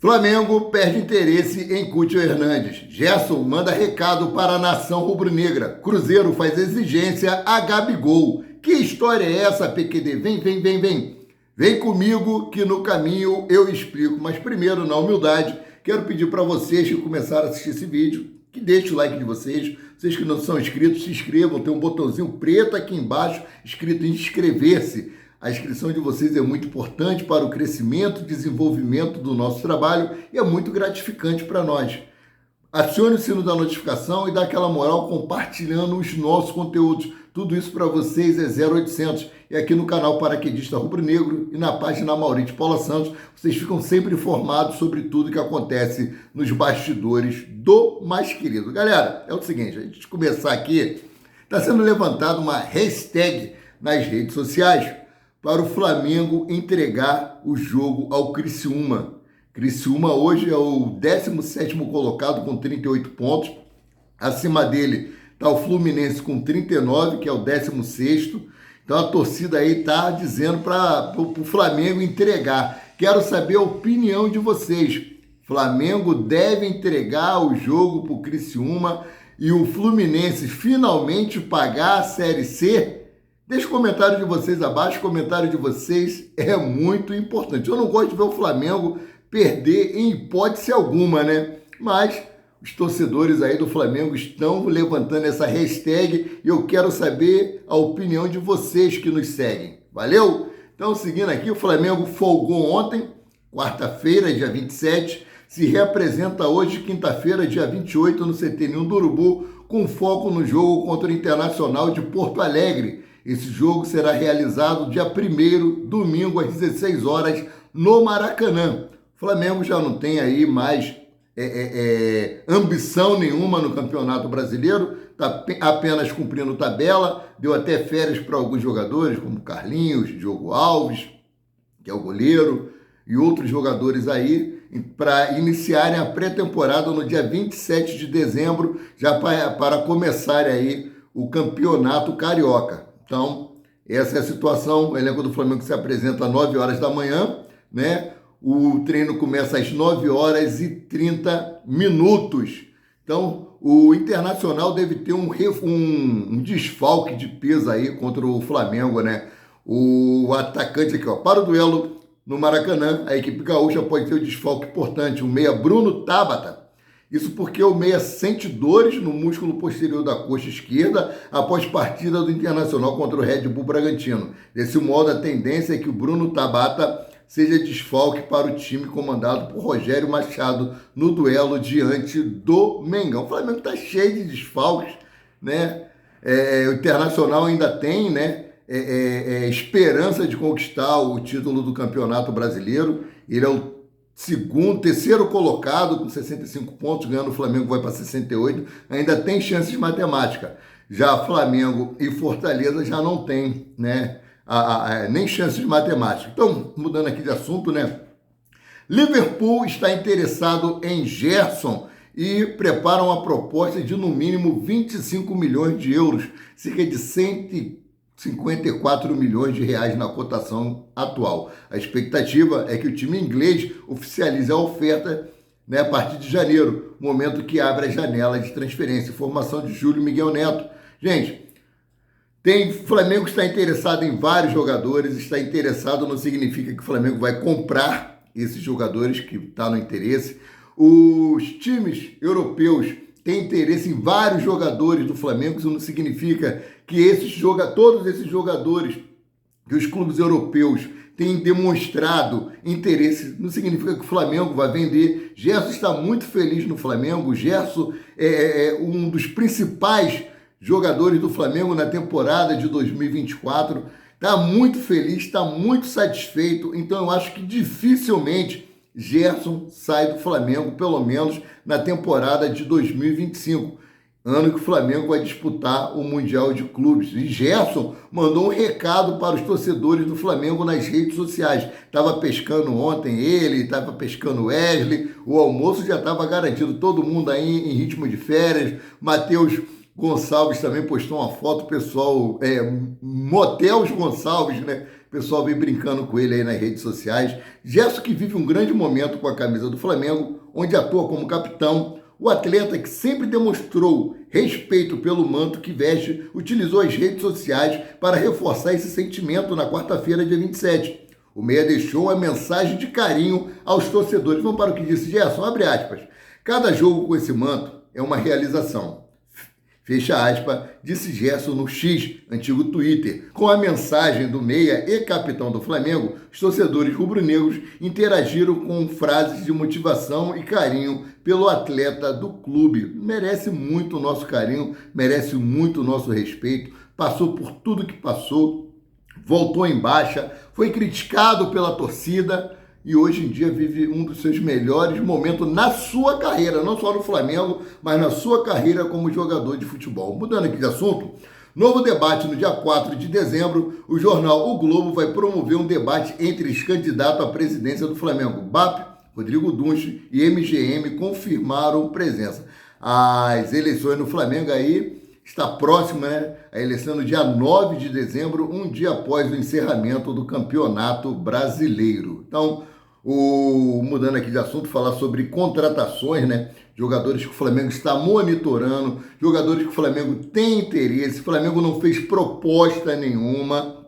Flamengo perde interesse em Cúcio Hernandes. Gerson manda recado para a nação rubro-negra. Cruzeiro faz exigência a Gabigol. Que história é essa, PQD? Vem. Vem comigo que no caminho eu explico. Mas primeiro, na humildade, quero pedir para vocês que começaram a assistir esse vídeo, que deixem o like de vocês. Vocês que não são inscritos, se inscrevam. Tem um botãozinho preto aqui embaixo escrito inscrever-se. A inscrição de vocês é muito importante para o crescimento e desenvolvimento do nosso trabalho e é muito gratificante para nós. Acione o sino da notificação e dá aquela moral compartilhando os nossos conteúdos. Tudo isso para vocês é 0800. E aqui no canal Paraquedista Rubro Negro e na página Maurício Paula Santos, vocês ficam sempre informados sobre tudo que acontece nos bastidores do mais querido. Galera, é o seguinte, antes de começar aqui, está sendo levantada uma hashtag nas redes sociais para o Flamengo entregar o jogo ao Criciúma. Criciúma hoje é o 17º colocado com 38 pontos. Acima dele está o Fluminense com 39, que é o 16º. Então a torcida aí está dizendo para o Flamengo entregar. Quero saber a opinião de vocês. Flamengo deve entregar o jogo para o Criciúma e o Fluminense finalmente pagar a Série C? Deixa o comentário de vocês abaixo, o comentário de vocês é muito importante. Eu não gosto de ver o Flamengo perder em hipótese alguma, né? Mas os torcedores aí do Flamengo estão levantando essa hashtag e eu quero saber a opinião de vocês que nos seguem. Valeu? Então, seguindo aqui, o Flamengo folgou ontem, quarta-feira, dia 27, se reapresenta hoje, quinta-feira, dia 28, no CT1 do Urubu, com foco no jogo contra o Internacional de Porto Alegre. Esse jogo será realizado dia 1º, domingo, às 16 horas, no Maracanã. O Flamengo já não tem aí mais ambição nenhuma no Campeonato Brasileiro, está apenas cumprindo tabela, deu até férias para alguns jogadores, como Carlinhos, Diogo Alves, que é o goleiro, e outros jogadores aí, para iniciarem a pré-temporada no dia 27 de dezembro, já para começar aí o Campeonato Carioca. Então, essa é a situação. O elenco do Flamengo se apresenta às 9 horas da manhã, né? O treino começa às 9 horas e 30 minutos. Então, o Internacional deve ter um desfalque de peso aí contra o Flamengo, né? O atacante aqui, ó, para o duelo no Maracanã, a equipe gaúcha pode ter um desfalque importante. O meia Bruno Tabata. Isso porque o meia sente dores no músculo posterior da coxa esquerda após partida do Internacional contra o Red Bull Bragantino. Desse modo, a tendência é que o Bruno Tabata seja desfalque para o time comandado por Rogério Machado no duelo diante do Mengão. O Flamengo está cheio de desfalques, né? O Internacional ainda tem, né? Esperança de conquistar o título do Campeonato Brasileiro. Ele é o terceiro colocado com 65 pontos, ganhando o Flamengo vai para 68, ainda tem chances matemáticas. Já Flamengo e Fortaleza já não tem, né, nem chances matemáticas. Então, mudando aqui de assunto, né, Liverpool está interessado em Gerson e prepara uma proposta de no mínimo 25 milhões de euros, cerca de 154 milhões de reais na cotação atual. A expectativa é que o time inglês oficialize a oferta, né, a partir de janeiro, momento que abre a janela de transferência. Informação de Júlio Miguel Neto. Gente, o Flamengo está interessado em vários jogadores, está interessado não significa que o Flamengo vai comprar esses jogadores que está no interesse. Os times europeus têm interesse em vários jogadores do Flamengo, isso não significa que todos esses jogadores que os clubes europeus têm demonstrado interesse, não significa que o Flamengo vai vender. Gerson está muito feliz no Flamengo. O Gerson é um dos principais jogadores do Flamengo na temporada de 2024. Está muito feliz, está muito satisfeito. Então eu acho que dificilmente Gerson sai do Flamengo, pelo menos na temporada de 2025. Ano que o Flamengo vai disputar o Mundial de Clubes. E Gerson mandou um recado para os torcedores do Flamengo nas redes sociais. Estava pescando ontem ele, estava pescando Wesley, o almoço já estava garantido. Todo mundo aí em ritmo de férias. Matheus Gonçalves também postou uma foto, pessoal, Motel Gonçalves, né? pessoal vem brincando com ele aí nas redes sociais. Gerson, que vive um grande momento com a camisa do Flamengo, onde atua como capitão. O atleta, que sempre demonstrou respeito pelo manto que veste, utilizou as redes sociais para reforçar esse sentimento na quarta-feira, dia 27. O meia deixou uma mensagem de carinho aos torcedores. Vamos para o que disse Gerson, abre aspas. Cada jogo com esse manto é uma realização. Fecha aspas, disse Gerson no X, antigo Twitter. Com a mensagem do meia e capitão do Flamengo, os torcedores rubro-negros interagiram com frases de motivação e carinho pelo atleta do clube. Merece muito o nosso carinho, merece muito o nosso respeito, passou por tudo que passou, voltou em baixa, foi criticado pela torcida e hoje em dia vive um dos seus melhores momentos na sua carreira, não só no Flamengo, mas na sua carreira como jogador de futebol. Mudando aqui de assunto, novo debate no dia 4 de dezembro, o jornal O Globo vai promover um debate entre os candidatos à presidência do Flamengo. BAP, Rodrigo Dunche e MGM confirmaram presença. As eleições no Flamengo aí está próxima, né? A eleição no dia 9 de dezembro, um dia após o encerramento do Campeonato Brasileiro. Então, mudando aqui de assunto, falar sobre contratações, né? Jogadores que o Flamengo está monitorando, jogadores que o Flamengo tem interesse, o Flamengo não fez proposta nenhuma.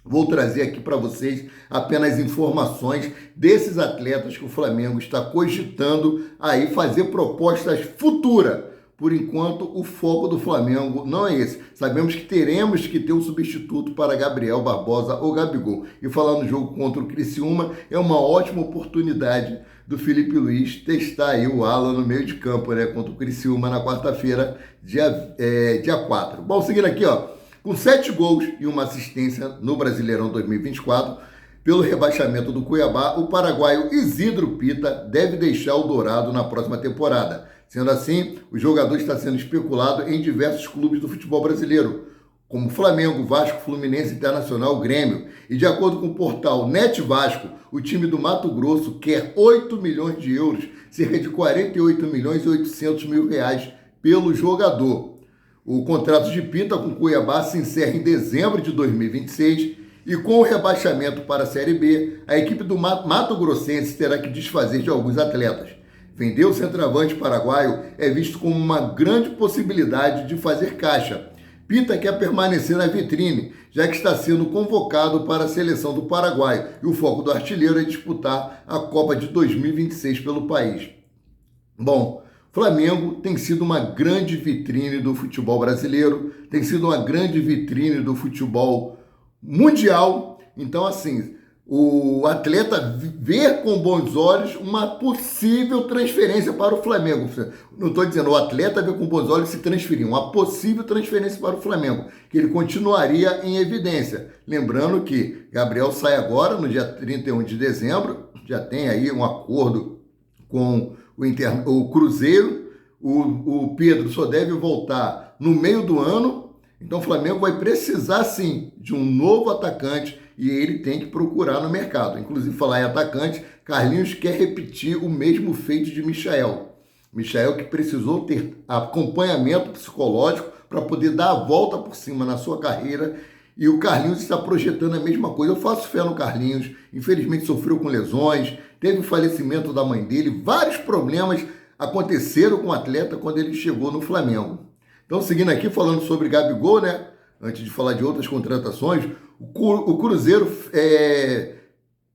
Vou trazer aqui para vocês apenas informações desses atletas que o Flamengo está cogitando aí fazer propostas futuras. Por enquanto, o foco do Flamengo não é esse. Sabemos que teremos que ter um substituto para Gabriel Barbosa ou Gabigol. E falar no jogo contra o Criciúma é uma ótima oportunidade do Felipe Luiz testar aí o Alan no meio de campo, né? Contra o Criciúma na quarta-feira, dia 4. Bom, seguindo aqui, ó. Com 7 gols e uma assistência no Brasileirão 2024, pelo rebaixamento do Cuiabá, o paraguaio Isidro Pita deve deixar o Dourado na próxima temporada. Sendo assim, o jogador está sendo especulado em diversos clubes do futebol brasileiro, como Flamengo, Vasco, Fluminense, Internacional, Grêmio. E de acordo com o portal Net Vasco, o time do Mato Grosso quer 8 milhões de euros, cerca de 48 milhões e 800 mil reais pelo jogador. O contrato de Pita com Cuiabá se encerra em dezembro de 2026 e com o rebaixamento para a Série B, a equipe do Mato Grossense terá que desfazer de alguns atletas. Vender o centroavante paraguaio é visto como uma grande possibilidade de fazer caixa. Pita quer permanecer na vitrine, já que está sendo convocado para a seleção do Paraguai e o foco do artilheiro é disputar a Copa de 2026 pelo país. Bom, Flamengo tem sido uma grande vitrine do futebol brasileiro, tem sido uma grande vitrine do futebol mundial. Então, assim, o atleta ver com bons olhos uma possível transferência para o Flamengo. Não estou dizendo o atleta ver com bons olhos se transferir, uma possível transferência para o Flamengo, que ele continuaria em evidência. Lembrando que Gabriel sai agora, no dia 31 de dezembro, já tem aí um acordo com o Cruzeiro, o Pedro só deve voltar no meio do ano, então o Flamengo vai precisar sim de um novo atacante e ele tem que procurar no mercado. Inclusive, falar em atacante, Carlinhos quer repetir o mesmo feito de Michael. Michael que precisou ter acompanhamento psicológico para poder dar a volta por cima na sua carreira e o Carlinhos está projetando a mesma coisa. Eu faço fé no Carlinhos, infelizmente sofreu com lesões, teve o falecimento da mãe dele, vários problemas aconteceram com o atleta quando ele chegou no Flamengo. Então, seguindo aqui, falando sobre Gabigol, né? Antes de falar de outras contratações, o Cruzeiro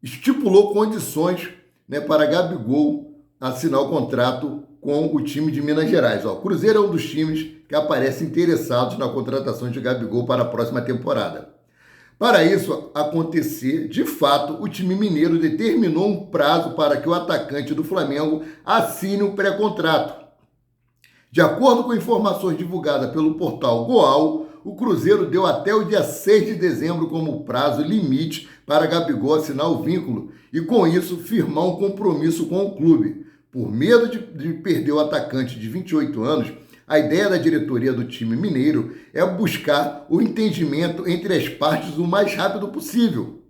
estipulou condições, né, para Gabigol assinar o contrato com o time de Minas Gerais. O Cruzeiro é um dos times que aparece interessados na contratação de Gabigol para a próxima temporada. Para isso acontecer, de fato, o time mineiro determinou um prazo para que o atacante do Flamengo assine um pré-contrato. De acordo com informações divulgadas pelo portal Goal, o Cruzeiro deu até o dia 6 de dezembro como prazo limite para Gabigol assinar o vínculo e, com isso, firmar um compromisso com o clube. Por medo de perder o atacante de 28 anos, a ideia da diretoria do time mineiro é buscar o entendimento entre as partes o mais rápido possível.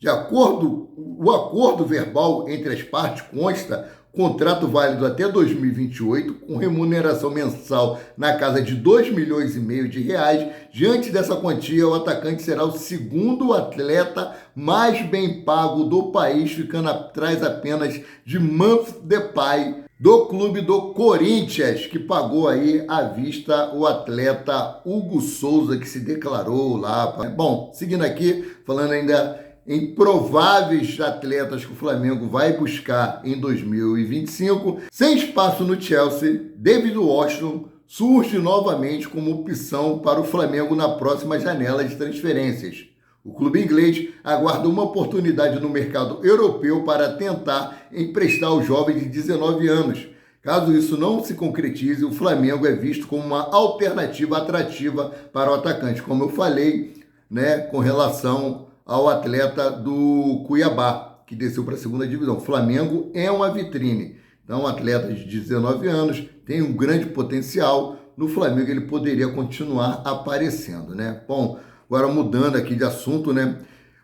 O acordo verbal entre as partes consta contrato válido até 2028, com remuneração mensal na casa de 2,5 milhões de reais. Diante dessa quantia, o atacante será o segundo atleta mais bem pago do país, ficando atrás apenas de Memphis Depay, do clube do Corinthians, que pagou aí à vista o atleta Hugo Souza, que se declarou lá. Bom, seguindo aqui, falando ainda em prováveis atletas que o Flamengo vai buscar em 2025, sem espaço no Chelsea, David Washington surge novamente como opção para o Flamengo na próxima janela de transferências. O clube inglês aguarda uma oportunidade no mercado europeu para tentar emprestar o jovem de 19 anos. Caso isso não se concretize, o Flamengo é visto como uma alternativa atrativa para o atacante, como eu falei, né, com relação ao atleta do Cuiabá, que desceu para a segunda divisão. O Flamengo é uma vitrine. Então, um atleta de 19 anos tem um grande potencial. No Flamengo ele poderia continuar aparecendo, né? Bom, agora mudando aqui de assunto, né?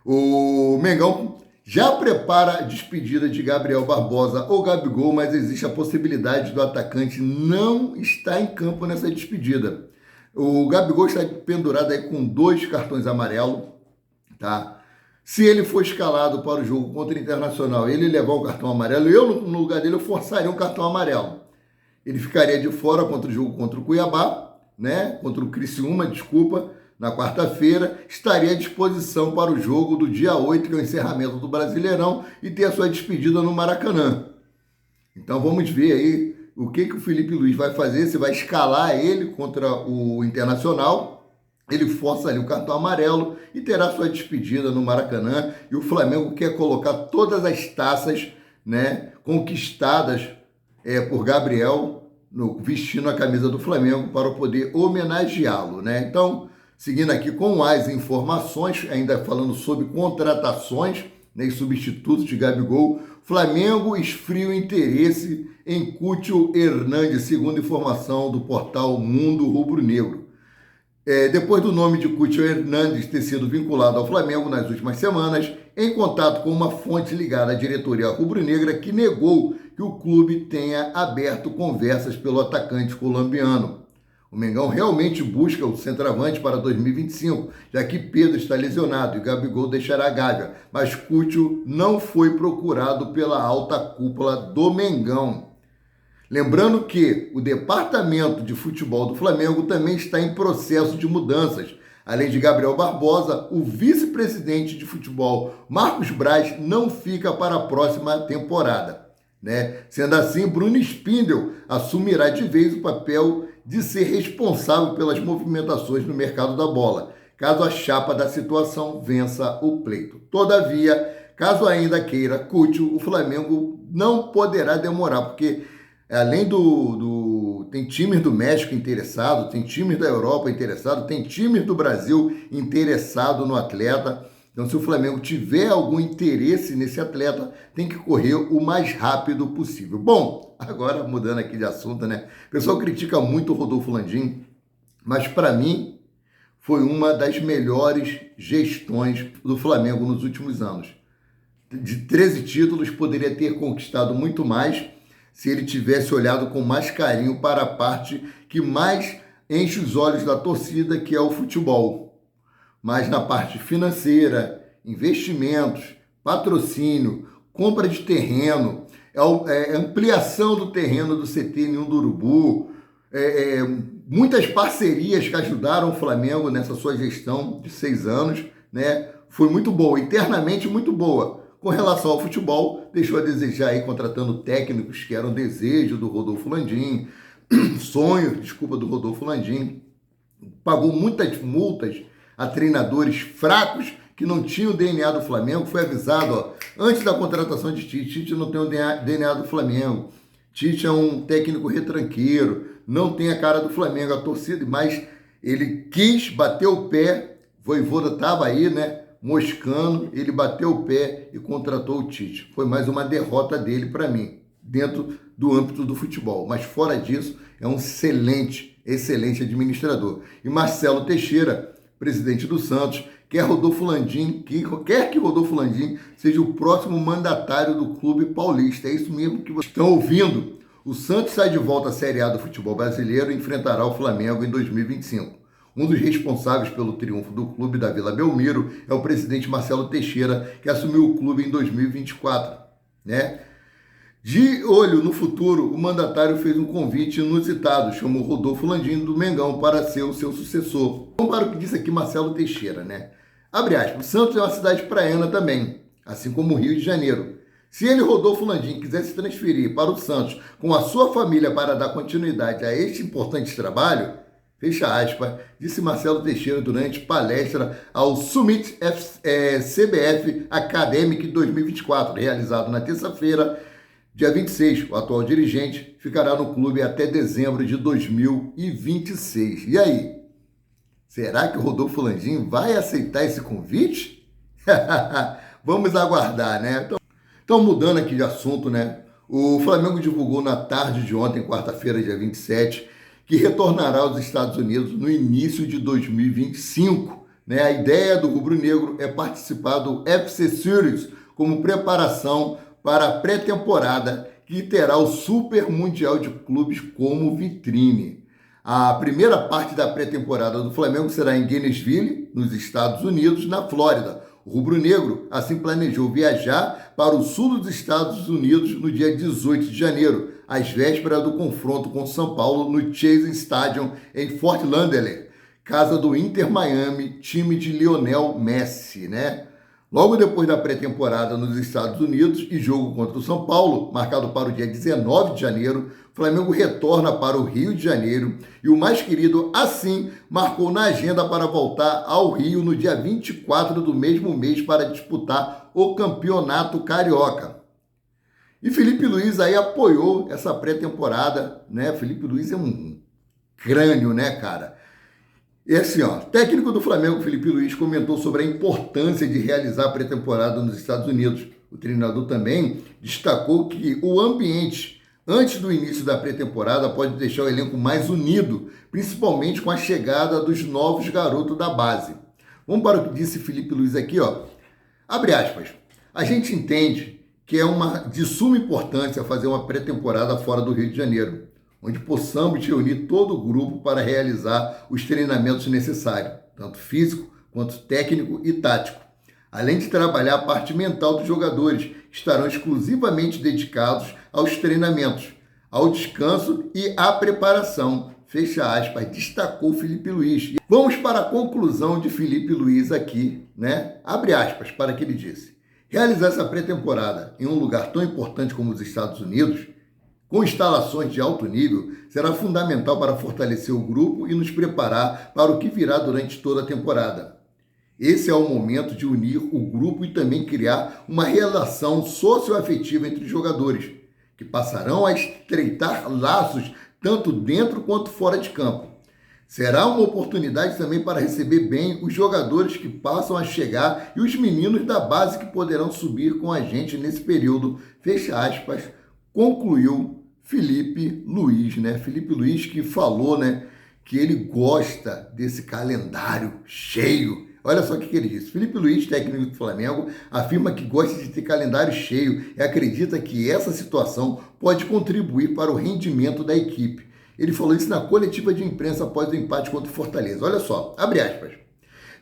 O Mengão já prepara a despedida de Gabriel Barbosa ou Gabigol, mas existe a possibilidade do atacante não estar em campo nessa despedida. O Gabigol está pendurado aí com 2 cartões amarelos, tá? Se ele for escalado para o jogo contra o Internacional, ele levar o cartão amarelo, eu no lugar dele eu forçaria um cartão amarelo. Ele ficaria de fora contra o jogo contra o Cuiabá, né? Contra o Criciúma, desculpa, na quarta-feira, estaria à disposição para o jogo do dia 8, que é o encerramento do Brasileirão, e ter a sua despedida no Maracanã. Então vamos ver aí o que o Felipe Luiz vai fazer, se vai escalar ele contra o Internacional. Ele força ali o cartão amarelo e terá sua despedida no Maracanã. E o Flamengo quer colocar todas as taças, né, conquistadas por Gabriel vestindo a camisa do Flamengo para poder homenageá-lo, né? Então, seguindo aqui com as informações, ainda falando sobre contratações, né, e substitutos de Gabigol, Flamengo esfria o interesse em Cúcio Hernandes, segundo informação do portal Mundo Rubro-Negro. Depois do nome de Cúcio Hernandes ter sido vinculado ao Flamengo nas últimas semanas, em contato com uma fonte ligada à diretoria rubro-negra que negou que o clube tenha aberto conversas pelo atacante colombiano. O Mengão realmente busca o centroavante para 2025, já que Pedro está lesionado e Gabigol deixará a Gávea, mas Cúcio não foi procurado pela alta cúpula do Mengão. Lembrando que o departamento de futebol do Flamengo também está em processo de mudanças. Além de Gabriel Barbosa, o vice-presidente de futebol, Marcos Braz, não fica para a próxima temporada, né? Sendo assim, Bruno Spindel assumirá de vez o papel de ser responsável pelas movimentações no mercado da bola, caso a chapa da situação vença o pleito. Todavia, caso ainda queira Cúcio, o Flamengo não poderá demorar, porque além tem times do México interessado, tem times da Europa interessado, tem times do Brasil interessado no atleta. Então, se o Flamengo tiver algum interesse nesse atleta, tem que correr o mais rápido possível. Bom, agora mudando aqui de assunto, né? O pessoal critica muito o Rodolfo Landim, mas para mim foi uma das melhores gestões do Flamengo nos últimos anos. De 13 títulos, poderia ter conquistado muito mais se ele tivesse olhado com mais carinho para a parte que mais enche os olhos da torcida, que é o futebol. Mas na parte financeira, investimentos, patrocínio, compra de terreno, ampliação do terreno do CT Ninho do Urubu, muitas parcerias que ajudaram o Flamengo nessa sua gestão de 6 anos, né? Foi muito boa, internamente muito boa. Com relação ao futebol, deixou a desejar aí, contratando técnicos que eram desejo do Rodolfo Landim, do Rodolfo Landim. Pagou muitas multas a treinadores fracos que não tinham o DNA do Flamengo. Foi avisado, antes da contratação de Tite não tem o DNA do Flamengo. Tite é um técnico retranqueiro, não tem a cara do Flamengo, a torcida, mas ele quis bater o pé, Vojvoda estava aí, né? Moscando, ele bateu o pé e contratou o Tite. Foi mais uma derrota dele para mim, dentro do âmbito do futebol. Mas fora disso, é um excelente administrador. E Marcelo Teixeira, presidente do Santos, quer que Rodolfo Landim seja o próximo mandatário do clube paulista. É isso mesmo que vocês estão ouvindo. O Santos sai de volta à Série A do futebol brasileiro e enfrentará o Flamengo em 2025. Um dos responsáveis pelo triunfo do clube da Vila Belmiro é o presidente Marcelo Teixeira, que assumiu o clube em 2024, né? De olho no futuro, o mandatário fez um convite inusitado, chamou Rodolfo Landim do Mengão para ser o seu sucessor. Vamos para o que disse aqui Marcelo Teixeira, né? Abre aspas, Santos é uma cidade praiana também, assim como o Rio de Janeiro. Se ele, Rodolfo Landim, quiser se transferir para o Santos com a sua família para dar continuidade a este importante trabalho, fecha aspas, disse Marcelo Teixeira durante palestra ao Summit CBF Academic 2024, realizado na terça-feira, dia 26, o atual dirigente ficará no clube até dezembro de 2026. E aí? Será que o Rodolfo Landim vai aceitar esse convite? Vamos aguardar, né? Então, mudando aqui de assunto, né? O Flamengo divulgou na tarde de ontem, quarta-feira, dia 27, que retornará aos Estados Unidos no início de 2025. Né? A ideia do rubro-negro é participar do FC Series como preparação para a pré-temporada, que terá o Super Mundial de Clubes como vitrine. A primeira parte da pré-temporada do Flamengo será em Gainesville, nos Estados Unidos, na Flórida. O rubro-negro assim planejou viajar para o sul dos Estados Unidos no dia 18 de janeiro, às vésperas do confronto com São Paulo no Chase Stadium em Fort Lauderdale, casa do Inter Miami, time de Lionel Messi, né? Logo depois da pré-temporada nos Estados Unidos e jogo contra o São Paulo, marcado para o dia 19 de janeiro, o Flamengo retorna para o Rio de Janeiro e o mais querido, assim, marcou na agenda para voltar ao Rio no dia 24 do mesmo mês para disputar o Campeonato Carioca. E Felipe Luiz aí apoiou essa pré-temporada, né? Felipe Luiz é um crânio, né, cara? E assim, ó, técnico do Flamengo, Felipe Luiz, comentou sobre a importância de realizar a pré-temporada nos Estados Unidos. O treinador também destacou que o ambiente antes do início da pré-temporada pode deixar o elenco mais unido, principalmente com a chegada dos novos garotos da base. Vamos para o que disse Felipe Luiz aqui, ó. Abre aspas. A gente entende que é de suma importância fazer uma pré-temporada fora do Rio de Janeiro, onde possamos reunir todo o grupo para realizar os treinamentos necessários, tanto físico quanto técnico e tático. Além de trabalhar a parte mental dos jogadores, que estarão exclusivamente dedicados aos treinamentos, ao descanso e à preparação. Fecha aspas, destacou Felipe Luiz. Vamos para a conclusão de Felipe Luiz aqui, né? Abre aspas para o que ele disse. Realizar essa pré-temporada em um lugar tão importante como os Estados Unidos, com instalações de alto nível, será fundamental para fortalecer o grupo e nos preparar para o que virá durante toda a temporada. Esse é o momento de unir o grupo e também criar uma relação socioafetiva entre os jogadores, que passarão a estreitar laços tanto dentro quanto fora de campo. Será uma oportunidade também para receber bem os jogadores que passam a chegar e os meninos da base que poderão subir com a gente nesse período. Fecha aspas, concluiu Felipe Luiz, né? Felipe Luiz que falou, né, que ele gosta desse calendário cheio. Olha só o que ele disse. Felipe Luiz, técnico do Flamengo, afirma que gosta de ter calendário cheio e acredita que essa situação pode contribuir para o rendimento da equipe. Ele falou isso na coletiva de imprensa após o empate contra o Fortaleza. Olha só, abre aspas.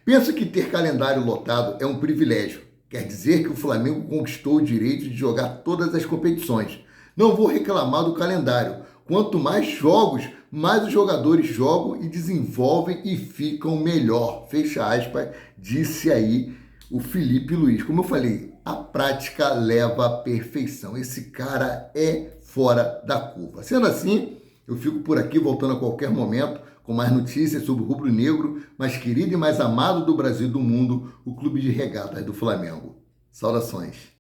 Penso que ter calendário lotado é um privilégio. Quer dizer que o Flamengo conquistou o direito de jogar todas as competições. Não vou reclamar do calendário. Quanto mais jogos, mais os jogadores jogam e desenvolvem e ficam melhor. Fecha aspas, disse aí o Felipe Luiz. Como eu falei, a prática leva à perfeição. Esse cara é fora da curva. Sendo assim, eu fico por aqui, voltando a qualquer momento, com mais notícias sobre o rubro-negro, mais querido e mais amado do Brasil e do mundo, o Clube de Regatas do Flamengo. Saudações.